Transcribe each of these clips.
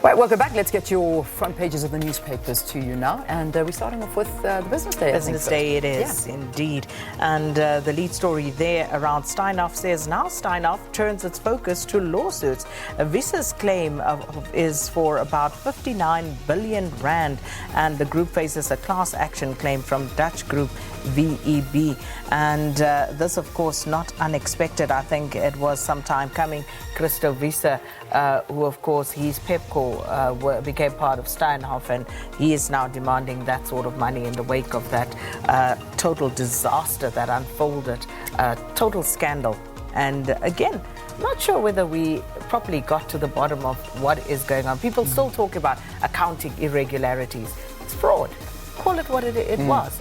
Right, welcome back. Let's get your front pages of the newspapers to you now. And we're starting off with the Business Day. Business Day it is, indeed. And the lead story there around Steinhoff says now Steinhoff turns its focus to lawsuits. Visa's claim is for about 59 billion rand, and the group faces a class action claim from Dutch group VEB. And this, of course, not unexpected. I think it was some time coming. Christo Visa, who, of course, he's Pepco, became part of Steinhoff, and he is now demanding that sort of money in the wake of that total disaster that unfolded, total scandal. And again, not sure whether we properly got to the bottom of what is going on. People still talk about accounting irregularities. It's fraud. Call it what it was.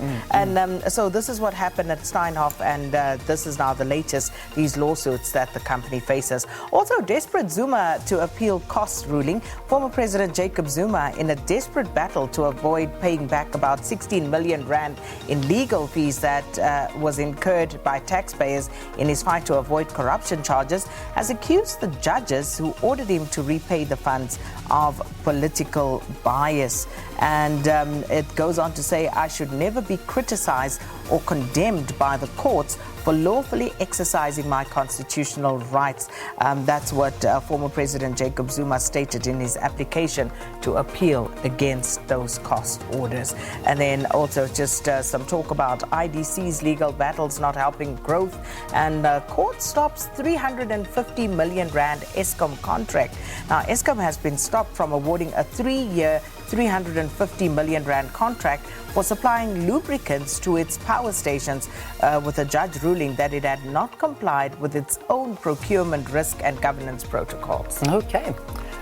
So this is what happened at Steinhoff, and this is now the latest, these lawsuits that the company faces. Also, desperate Zuma to appeal cost ruling. Former President Jacob Zuma, in a desperate battle to avoid paying back about 16 million rand in legal fees that was incurred by taxpayers in his fight to avoid corruption charges, has accused the judges who ordered him to repay the funds of political bias. And it goes on to say, I should never be criticized or condemned by the courts for lawfully exercising my constitutional rights. That's what former President Jacob Zuma stated in his application to appeal against those cost orders. And then also just some talk about IDC's legal battles not helping growth, and court stops 350 million rand Eskom contract. Now, Eskom has been stopped from awarding a 3-year 350 million rand contract for supplying lubricants to its power stations, with a judge ruling that it had not complied with its own procurement risk and governance protocols. Okay.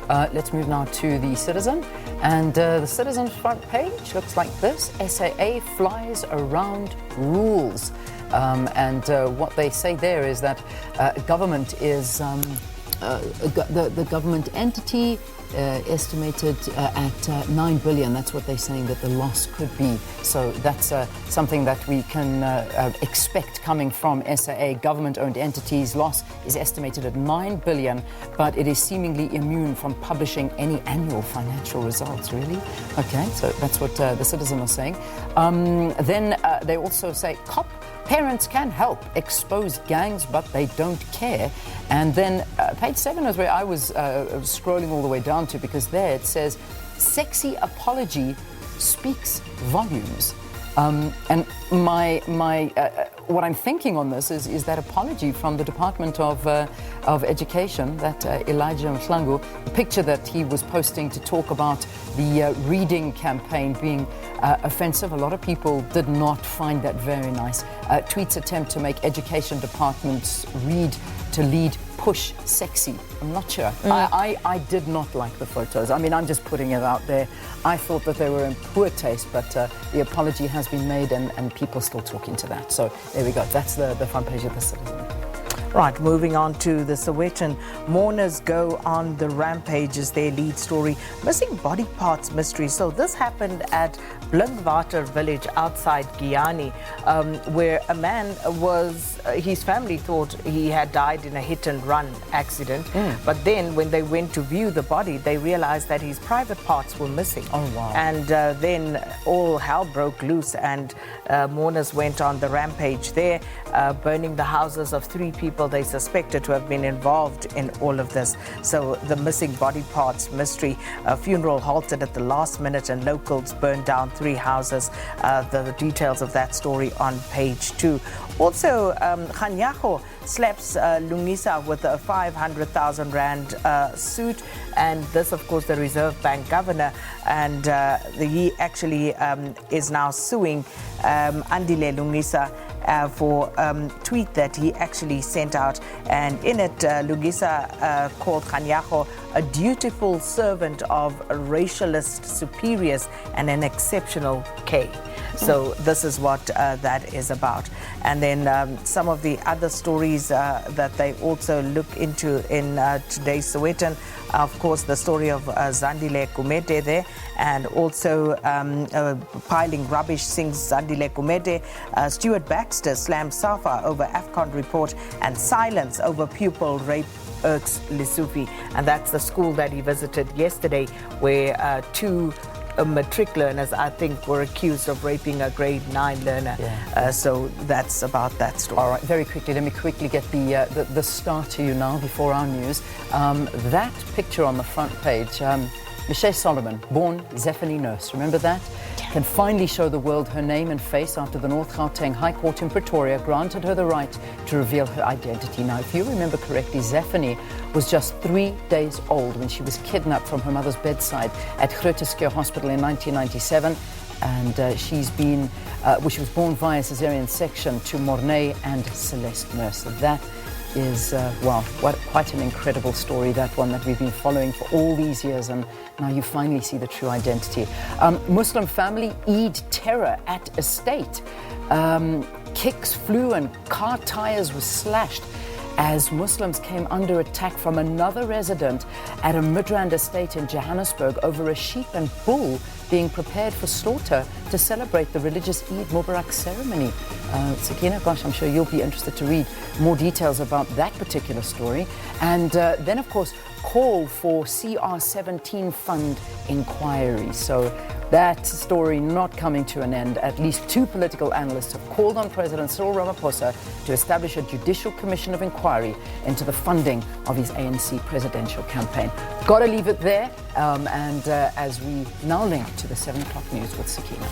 Let's move now to the Citizen. And the Citizen's front page looks like this. SAA flies around rules. And what they say there is that government is... the government entity estimated at 9 billion. That's what they're saying that the loss could be. So that's something that we can expect coming from SAA. Government-owned entities' loss is estimated at 9 billion, but it is seemingly immune from publishing any annual financial results, really. Okay, so that's what the Citizen is saying. Then they also say, COP, parents can help expose gangs, but they don't care. And then page 7 is where I was scrolling all the way down to, because there it says, sexy apology speaks volumes. And what I'm thinking on this is that apology from the Department of Education, that Elijah Mhlangu, the picture that he was posting to talk about the reading campaign being offensive. A lot of people did not find that very nice. Tweets attempt to make education departments read to lead push sexy. I'm not sure. I did not like the photos. I mean, I'm just putting it out there. I thought that they were in poor taste, but the apology has been made, and people are still talking to that. So there we go. That's the front page of the Citizen. Right, moving on to the Sowetan. Mourners go on the rampage is their lead story. Missing body parts mystery. So this happened at Blindwater village outside Guyani, where a man his family thought he had died in a hit-and-run accident. But then when they went to view the body, they realized that his private parts were missing. Oh, wow. And then all hell broke loose, and mourners went on the rampage there, burning the houses of 3 people they suspected to have been involved in all of this. So the missing body parts mystery. A funeral halted at the last minute, and locals burned down 3 houses. The details of that story on page 2. Also, Khanyago slaps Lungisa with a 500,000 rand suit, and this, of course, the Reserve Bank governor, and he actually is now suing Andile Lungisa for tweet that he actually sent out, and in it Lungisa called Khanyago a dutiful servant of racialist superiors and an exceptional K. So this is what that is about. And then some of the other stories that they also look into in today's Sowetan, of course, the story of Zandile Kumete there, and also piling rubbish sings Zandile Kumete. Stuart Baxter slams SAFA over AFCON report, and silence over pupil rape irks Lesotho, and that's the school that he visited yesterday, where two matric learners, I think, were accused of raping a grade 9 learner. So that's about that story. All right, very quickly, let me quickly get the star to you now before our news. That picture on the front page, Michelle Solomon, born Zephany Nurse, remember that? Can finally show the world her name and face after the North Gauteng High Court in Pretoria granted her the right to reveal her identity. Now, if you remember correctly, Zephany was just 3 days old when she was kidnapped from her mother's bedside at Groote Schuur Hospital in 1997. And she was born via cesarean section to Mornay and Celeste Nurse. So that is, quite an incredible story, that one that we've been following for all these years, and now you finally see the true identity. Muslim family Eid terror at estate. Kicks flew and car tires were slashed as Muslims came under attack from another resident at a Midrand estate in Johannesburg over a sheep and bull being prepared for slaughter to celebrate the religious Eid Mubarak ceremony. Sakina, gosh, I'm sure you'll be interested to read more details about that particular story. And then, of course, call for CR17 fund inquiry. So that story not coming to an end. At least 2 political analysts have called on President Cyril Ramaphosa to establish a judicial commission of inquiry into the funding of his ANC presidential campaign. Got to leave it there. As we now link to the 7 o'clock news with Sakina.